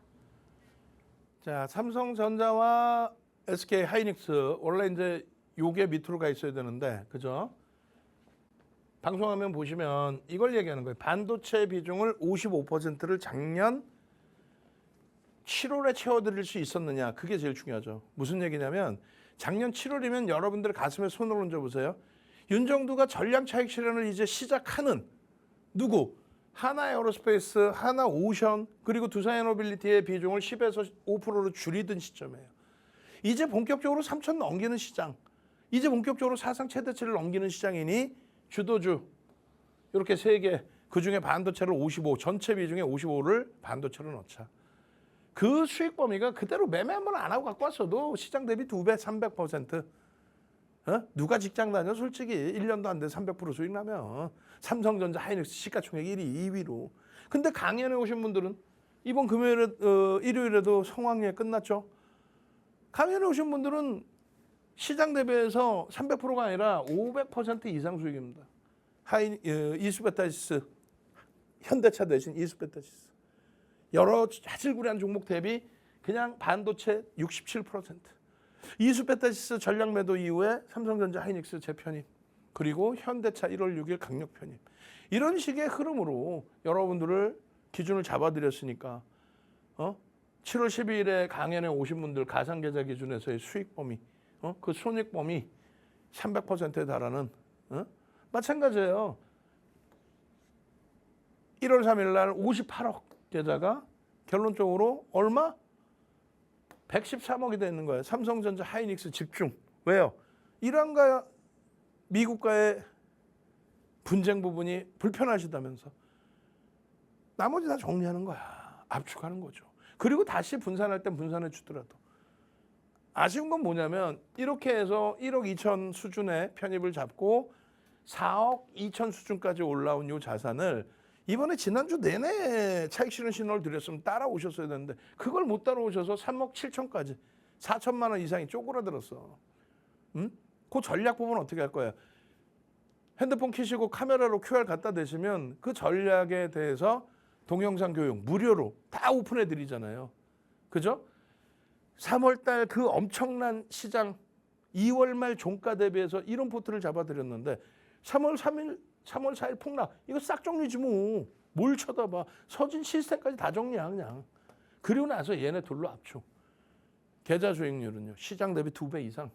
자, 삼성전자와 SK하이닉스 원래 이제 요게 밑으로 가 있어야 되는데, 그죠? 방송화면 보시면 이걸 얘기하는 거예요. 반도체 비중을 55%를 작년 7월에 채워드릴 수 있었느냐. 그게 제일 중요하죠. 무슨 얘기냐면 작년 7월이면 여러분들 가슴에 손을 얹어보세요. 윤정두가 전량 차익 실현을 이제 시작하는 누구? 하나에어로스페이스, 하나오션, 그리고 두산에너빌리티의 비중을 10에서 5%로 줄이던 시점이에요. 이제 본격적으로 3천 넘기는 시장, 이제 본격적으로 사상 최대치를 넘기는 시장이니 주도주 이렇게 세 개, 그중에 반도체를 55, 전체 비중의 55를 반도체로 넣자. 그 수익 범위가 그대로 매매 한번 안 하고 갖고 왔어도 시장 대비 2배, 300%. 누가 직장 다녀? 솔직히 1년도 안 돼 300% 수익 나면. 삼성전자, 하이닉스 시가총액 1위, 2위로. 근데 강연에 오신 분들은 이번 금요일에 일요일에도 성황리에 끝났죠. 강연에 오신 분들은 시장 대비해서 300%가 아니라 500% 이상 수익입니다. 이수베타시스, 현대차 대신 이수베타시스. 여러 자질구레한 종목 대비 그냥 반도체 67%. 이수베타시스 전략 매도 이후에 삼성전자, 하이닉스 재편입, 그리고 현대차 1월 6일 강력 편입. 이런 식의 흐름으로 여러분들을 기준을 잡아드렸으니까 7월 12일에 강연에 오신 분들 가상계좌 기준에서의 수익 범위, 그 손익 범위 300%에 달하는 마찬가지예요. 1월 3일 날 58억 계좌가 결론적으로 얼마? 113억이 되는 거예요. 삼성전자, 하이닉스 집중. 왜요? 이란과 미국과의 분쟁 부분이 불편하시다면서. 나머지 다 정리하는 거야. 압축하는 거죠. 그리고 다시 분산할 땐 분산해 주더라도. 아쉬운 건 뭐냐면 이렇게 해서 1억 2천 수준의 편입을 잡고 4억 2천 수준까지 올라온 이 자산을 이번에 지난주 내내 차익 실현 신호를 드렸으면 따라오셨어야 되는데 그걸 못 따라오셔서 3억 7천까지 4천만 원 이상이 쪼그라들었어. 그 전략 부분 어떻게 할 거예요? 핸드폰 키시고 카메라로 QR 갖다 대시면 그 전략에 대해서 동영상 교육 무료로 다 오픈해 드리잖아요. 그죠? 3월 달 그 엄청난 시장 2월 말 종가 대비해서 이런 포트를 잡아드렸는데 3월 4일 폭락 이거 싹 정리지 뭐. 뭘 쳐다봐. 서진 시스템까지 다 정리야 그냥. 그리고 나서 얘네 둘로 압축. 계좌 수익률은요. 시장 대비 2배 이상.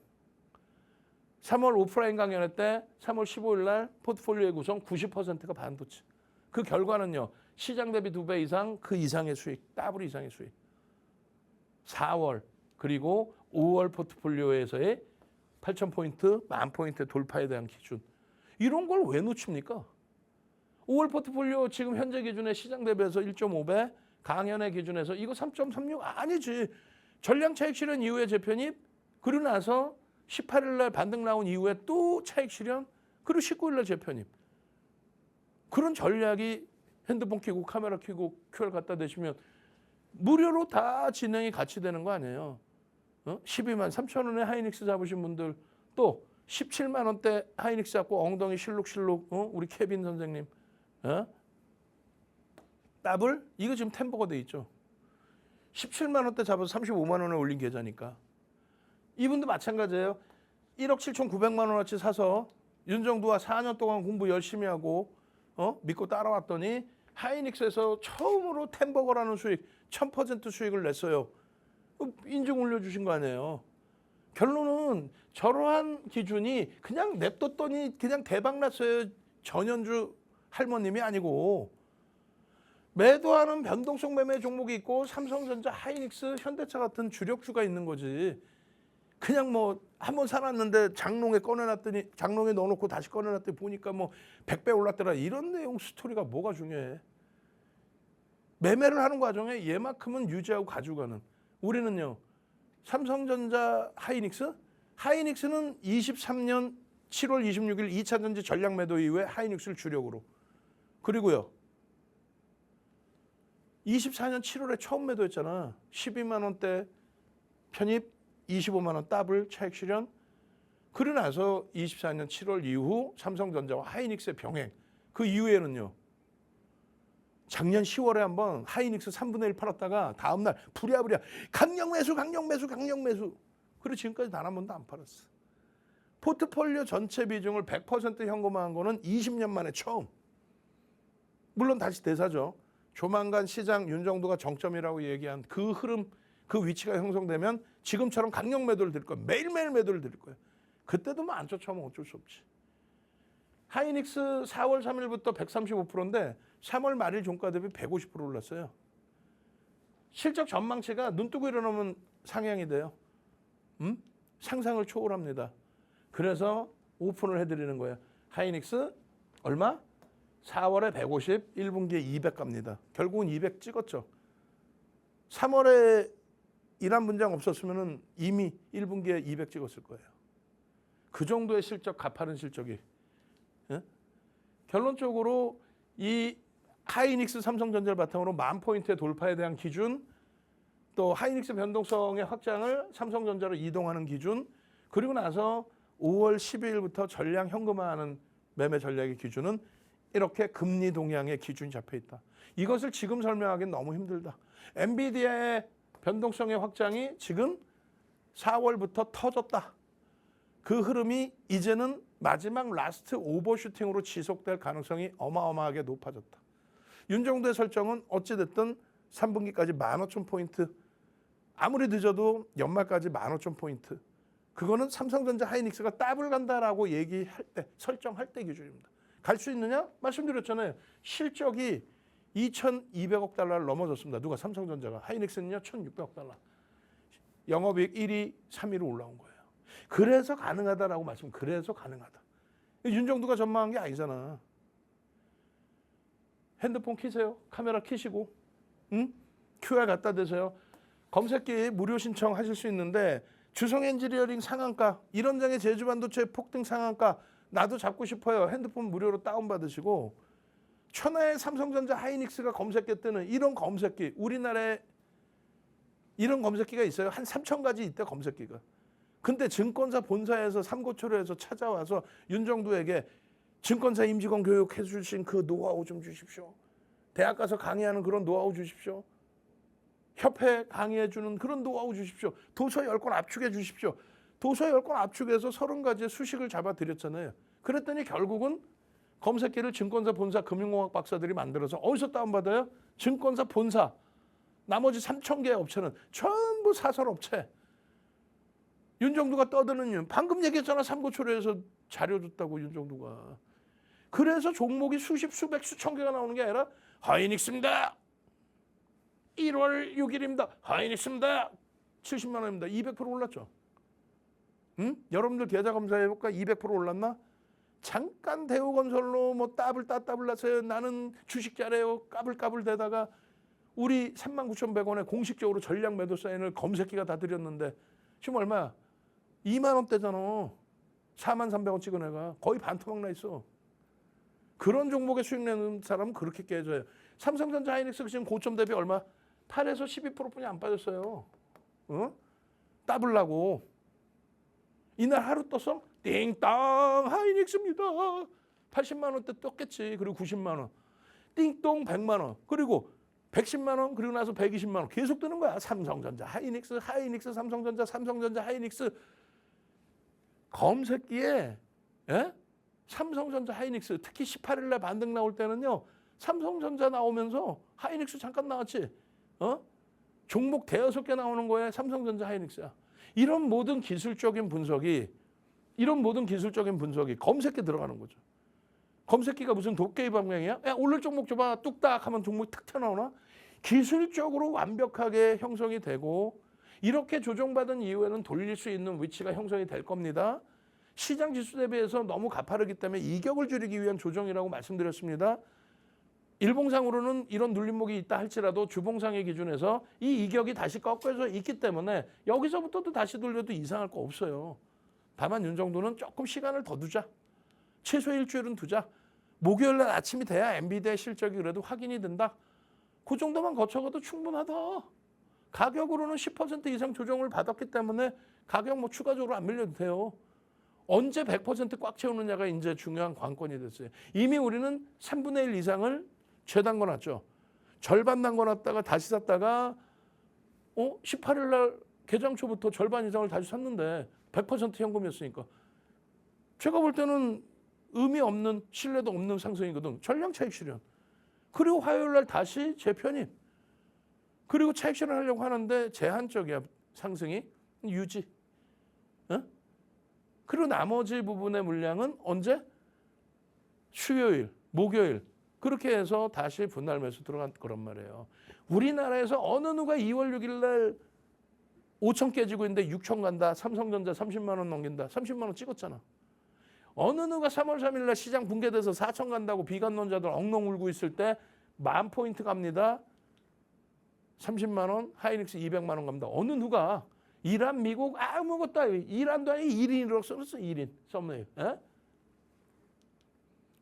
3월 오프라인 강연회 때 3월 15일 날 포트폴리오의 구성 90%가 반도체. 그 결과는요. 시장 대비 2배 이상 그 이상의 수익. 더블 이상의 수익. 4월 그리고 5월 포트폴리오에서의 8,000포인트, 10,000포인트 돌파에 대한 기준. 이런 걸 왜 놓칩니까? 5월 포트폴리오 지금 현재 기준에 시장 대비해서 1.5배, 강연의 기준에서 이거 3.36 아니지. 전량 차익 실현 이후에 재편입, 그러고 나서 18일 날 반등 나온 이후에 또 차익 실현, 그리고 19일 날 재편입. 그런 전략이 핸드폰 켜고 카메라 켜고 QR 갖다 대시면 무료로 다 진행이 같이 되는 거 아니에요. 12만 3천 원에 하이닉스 잡으신 분들 또 17만 원대 하이닉스 잡고 엉덩이 실룩실룩 우리 케빈 선생님 더블 이거 지금 템버가 돼 있죠. 17만 원대 잡아서 35만 원에 올린 계좌니까 이분도 마찬가지예요. 1억 7,900만 원어치 사서 윤정두와 4년 동안 공부 열심히 하고 믿고 따라왔더니 하이닉스에서 처음으로 템버거라는 수익 1000% 수익을 냈어요. 인증 올려주신 거 아니에요. 결론은 저러한 기준이 그냥 냅뒀더니 그냥 대박 났어요. 전현주 할머님이 아니고 매도하는 변동성 매매 종목이 있고 삼성전자, 하이닉스, 현대차 같은 주력주가 있는 거지. 그냥 뭐 한번 사놨는데 장롱에 꺼내놨더니 장롱에 넣어놓고 다시 꺼내놨더니 보니까 뭐 100배 올랐더라. 이런 내용 스토리가 뭐가 중요해. 매매를 하는 과정에 얘만큼은 유지하고 가져가는. 우리는요. 삼성전자, 하이닉스는 23년 7월 26일 2차 전지 전략 매도 이후에 하이닉스를 주력으로. 그리고요. 24년 7월에 처음 매도했잖아. 12만 원대 편입, 25만 원 더블 차익 실현. 그러고 나서 24년 7월 이후 삼성전자와 하이닉스의 병행. 그 이후에는요. 작년 10월에 한번 하이닉스 3분의 1 팔았다가 다음날 부랴부랴 강력 매수. 그리고 지금까지 단 한 번도 안 팔았어. 포트폴리오 전체 비중을 100% 현금화한 거는 20년 만에 처음. 물론 다시 대사죠. 조만간 시장 윤정도가 정점이라고 얘기한 그 흐름, 그 위치가 형성되면 지금처럼 강력 매도를 드릴 거예요. 매일매일 매도를 드릴 거예요. 그때도 뭐 안 쫓아오면 어쩔 수 없지. 하이닉스 4월 3일부터 135%인데 3월 말일 종가 대비 150% 올랐어요. 실적 전망치가 눈 뜨고 일어나면 상향이 돼요. 상상을 초월합니다. 그래서 오픈을 해드리는 거예요. 하이닉스 얼마? 4월에 150, 1분기에 200 갑니다. 결국은 200 찍었죠. 3월에 일한 분장 없었으면 이미 1분기에 200 찍었을 거예요. 그 정도의 실적, 가파른 실적이. 예? 결론적으로 이 하이닉스 삼성전자를 바탕으로 10,000포인트의 돌파에 대한 기준, 또 하이닉스 변동성의 확장을 삼성전자로 이동하는 기준, 그리고 나서 5월 12일부터 전량 현금화하는 매매 전략의 기준은 이렇게 금리 동향의 기준이 잡혀 있다. 이것을 지금 설명하기는 너무 힘들다. 엔비디아의 변동성의 확장이 지금 4월부터 터졌다. 그 흐름이 이제는 마지막 라스트 오버슈팅으로 지속될 가능성이 어마어마하게 높아졌다. 윤정도의 설정은 어찌됐든 3분기까지 15,000포인트, 아무리 늦어도 연말까지 15,000포인트. 그거는 삼성전자 하이닉스가 더블 간다라고 얘기할 때, 설정할 때 기준입니다. 갈 수 있느냐? 말씀드렸잖아요. 실적이 2,200억 달러를 넘어졌습니다. 누가? 삼성전자가. 하이닉스는요 1,600억 달러. 영업이익 1위, 3위로 올라온 거예요. 그래서 가능하다라고 그래서 가능하다. 윤정도가 전망한 게 아니잖아. 핸드폰 키세요. 카메라 키시고, QR 갖다 대세요. 검색기 무료 신청하실 수 있는데 주성 엔지니어링 상한가, 이런 장의 제주 반도체 폭등 상한가 나도 잡고 싶어요. 핸드폰 무료로 다운받으시고, 천하의 삼성전자 하이닉스가 검색기 뜨는 이런 검색기, 우리나라에 이런 검색기가 있어요. 한 3,000가지 있대, 검색기가. 근데 증권사 본사에서 삼고초려해서 찾아와서 윤정도에게 증권사 임직원 교육해 주신 그 노하우 좀 주십시오. 대학 가서 강의하는 그런 노하우 주십시오. 협회 강의해 주는 그런 노하우 주십시오. 도서 10권 압축해 주십시오. 도서 10권 압축해서 30가지의 수식을 잡아드렸잖아요. 그랬더니 결국은 검색기를 증권사 본사 금융공학 박사들이 만들어서 어디서 다운받아요? 증권사 본사. 나머지 3,000개의 업체는 전부 사설업체. 윤정도가 떠드는 이유. 방금 얘기했잖아. 삼고초려에서 자료 줬다고 윤정도가. 그래서 종목이 수십, 수백, 수천 개가 나오는 게 아니라 하이닉스입니다. 1월 6일입니다. 하이닉스입니다. 70만 원입니다. 200% 올랐죠. 여러분들 계좌 검사해볼까? 200% 올랐나? 잠깐 대우건설로 뭐 따블 났어요. 나는 주식 잘해요. 까불까불 대다가 우리 39,100원에 공식적으로 전략 매도 사인을 검색기가 다 드렸는데 지금 얼마야? 2만 원대잖아. 43,000원 찍은 애가 거의 반토막 나 있어. 그런 종목에 수익 내는 사람은 그렇게 깨져요. 삼성전자 하이닉스 지금 고점 대비 얼마? 8에서 12%뿐이 안 빠졌어요. 따블라고. 이날 하루 떴어? 띵땅 하이닉스입니다. 80만 원대 떴겠지. 그리고 90만 원. 띵똥 100만 원. 그리고 110만 원. 그리고 나서 120만 원. 계속 뜨는 거야. 삼성전자 하이닉스, 삼성전자 하이닉스. 검색기에 삼성전자 하이닉스 특히 18일 날 반등 나올 때는요. 삼성전자 나오면서 하이닉스 잠깐 나왔지. 종목 대여섯 개 나오는 거에 삼성전자 하이닉스야. 이런 모든 기술적인 분석이 검색기 들어가는 거죠. 검색기가 무슨 도깨비 방향이야? 야, 오를 종목 줘봐. 뚝딱 하면 종목이 탁 튀어나오나? 기술적으로 완벽하게 형성이 되고 이렇게 조정받은 이후에는 돌릴 수 있는 위치가 형성이 될 겁니다. 시장 지수 대비해서 너무 가파르기 때문에 이격을 줄이기 위한 조정이라고 말씀드렸습니다. 일봉상으로는 이런 눌림목이 있다 할지라도 주봉상의 기준에서 이 이격이 다시 꺾여져 있기 때문에 여기서부터도 다시 돌려도 이상할 거 없어요. 다만 윤 정도는 조금 시간을 더 두자. 최소 일주일은 두자. 목요일 날 아침이 돼야 엔비디아의 실적이 그래도 확인이 된다. 그 정도만 거쳐가도 충분하다. 가격으로는 10% 이상 조정을 받았기 때문에 가격 뭐 추가적으로 안 밀려도 돼요. 언제 100% 꽉 채우느냐가 이제 중요한 관건이 됐어요. 이미 우리는 3분의 1 이상을 재담궈놨죠. 절반 담궈놨다가 다시 샀다가 18일 날 개장 초부터 절반 이상을 다시 샀는데 100% 현금이었으니까. 제가 볼 때는 의미 없는 신뢰도 없는 상승이거든. 전량 차익 실현. 그리고 화요일 날 다시 재편입. 그리고 차익 실현하려고 하는데 제한적이야. 상승이. 유지. 그리고 나머지 부분의 물량은 언제? 수요일, 목요일. 그렇게 해서 다시 분할 매수 들어간 거란 말이에요. 우리나라에서 어느 누가 2월 6일 날 5천 깨지고 있는데 6천 간다. 삼성전자 30만 원 넘긴다. 30만 원 찍었잖아. 어느 누가 3월 3일 날 시장 붕괴돼서 4천 간다고 비관론자들 엉엉 울고 있을 때 10,000포인트 갑니다. 30만 원, 하이닉스 200만 원 갑니다. 어느 누가 이란 미국 아무것도 아니고 이란도 아니고 1인이라고 써놨어. 1인 썸네일.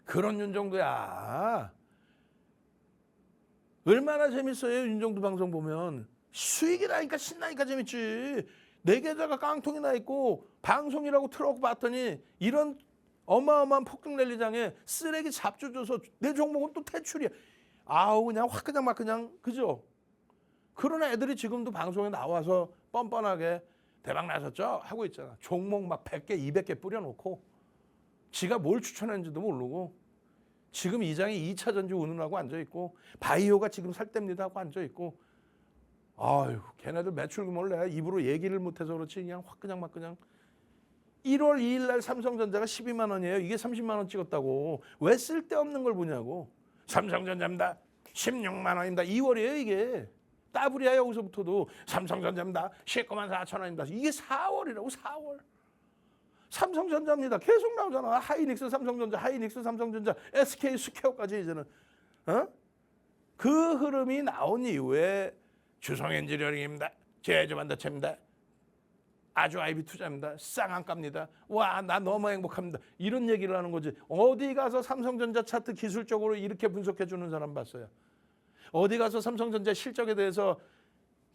그런 윤 정도야. 얼마나 재밌어요. 윤 정도 방송 보면. 수익이 나니까 신나니까 재밌지. 내 계좌가 깡통이 나 있고 방송이라고 틀어놓고 봤더니 이런 어마어마한 폭등 랠리장에 쓰레기 잡주 줘서 내 종목은 또 퇴출이야. 아우 그냥 확 그냥 막 그냥 그죠? 그런 애들이 지금도 방송에 나와서 뻔뻔하게 대박 나셨죠? 하고 있잖아. 종목 막 100개, 200개 뿌려놓고 지가 뭘 추천했는지도 모르고 지금 이장이 2차 전지 운운하고 앉아있고 바이오가 지금 살 때입니다 하고 앉아있고 아유 걔네들 매출 규모를 내가 입으로 얘기를 못해서 그렇지 그냥 확 그냥 막 그냥 1월 2일 날 삼성전자가 12만 원이에요. 이게 30만 원 찍었다고. 왜 쓸데없는 걸 보냐고. 삼성전자입니다. 16만 원입니다. 2월이에요 이게. 따블이야 여기서부터도. 삼성전자입니다. 19만 4천 원입니다. 이게 4월이라고 4월. 삼성전자입니다. 계속 나오잖아. 하이닉스 삼성전자, 하이닉스 삼성전자, SK 스퀘어까지 이제는. 그 흐름이 나온 이후에 주성엔지니어링입니다. 제조반도체입니다. 아주 아이비 투자입니다. 쌍안갑니다. 와, 나 너무 행복합니다. 이런 얘기를 하는 거지. 어디 가서 삼성전자 차트 기술적으로 이렇게 분석해 주는 사람 봤어요. 어디 가서 삼성전자 실적에 대해서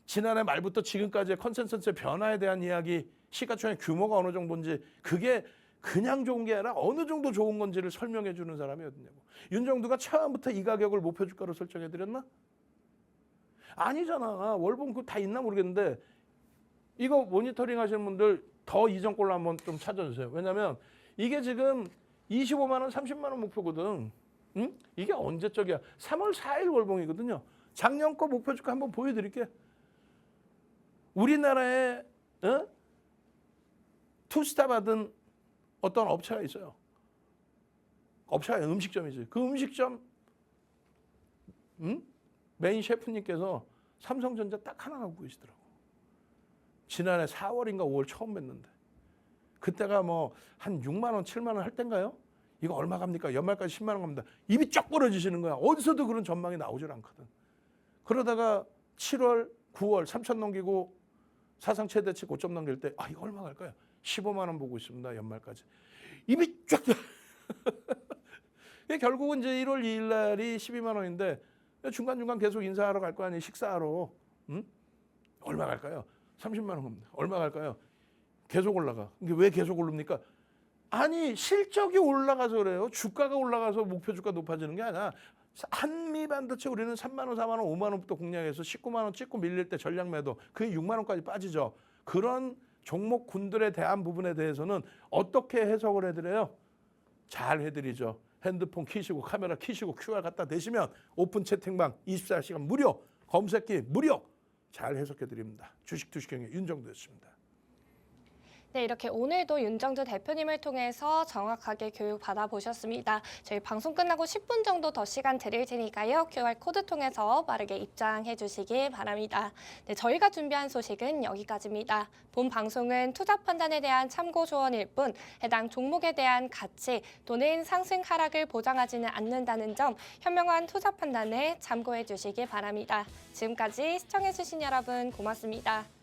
지난해 말부터 지금까지의 컨센서스의 변화에 대한 이야기, 시가총액 규모가 어느 정도인지 그게 그냥 좋은 게 아니라 어느 정도 좋은 건지를 설명해 주는 사람이 어딨냐고. 윤정두가 처음부터 이 가격을 목표 주가로 설정해 드렸나? 아니잖아. 월봉 그거 다 있나 모르겠는데 이거 모니터링 하시는 분들 더 이전 걸로 한번 좀 찾아주세요. 왜냐면 이게 지금 25만 원, 30만 원 목표거든. 응? 이게 언제적이야? 3월 4일 월봉이거든요. 작년 거 목표 주가 한번 보여드릴게요. 우리나라에 투스타 받은 어떤 업체가 있어요. 업체가 음식점이지. 그 음식점 메인 셰프님께서 삼성전자 딱 하나 갖고 계시더라고. 지난해 4월인가 5월 처음 뵀는데 그때가 뭐 한 6만 원, 7만 원 할 때인가요? 이거 얼마 갑니까? 연말까지 10만 원 갑니다. 입이 쩍 벌어지시는 거야. 어디서도 그런 전망이 나오질 않거든. 그러다가 7월, 9월 3천 넘기고 사상 최대치 고점 넘길 때 이거 얼마 갈까요? 15만 원 보고 있습니다. 연말까지. 입이 쫙 결국은 이제 1월 2일 날이 12만 원인데 중간중간 계속 인사하러 갈 거 아니에요. 식사하러. 얼마 갈까요? 30만 원 갑니다. 얼마 갈까요? 계속 올라가. 이게 왜 계속 오릅니까? 아니 실적이 올라가서 그래요. 주가가 올라가서 목표 주가 높아지는 게 아니라 한미 반도체 우리는 3만 원, 4만 원, 5만 원부터 공략해서 19만 원 찍고 밀릴 때 전략 매도 그게 6만 원까지 빠지죠. 그런 종목군들에 대한 부분에 대해서는 어떻게 해석을 해드려요? 잘 해드리죠. 핸드폰 키시고 카메라 키시고 QR 갖다 대시면 오픈 채팅방 24시간 무료, 검색기 무료 잘 해석해드립니다. 주식 투시경의 윤정도였습니다. 네, 이렇게 오늘도 윤정두 대표님을 통해서 정확하게 교육 받아보셨습니다. 저희 방송 끝나고 10분 정도 더 시간 드릴 테니까요. QR코드 통해서 빠르게 입장해 주시기 바랍니다. 네, 저희가 준비한 소식은 여기까지입니다. 본 방송은 투자 판단에 대한 참고 조언일 뿐 해당 종목에 대한 가치 또는 상승 하락을 보장하지는 않는다는 점 현명한 투자 판단에 참고해 주시기 바랍니다. 지금까지 시청해 주신 여러분 고맙습니다.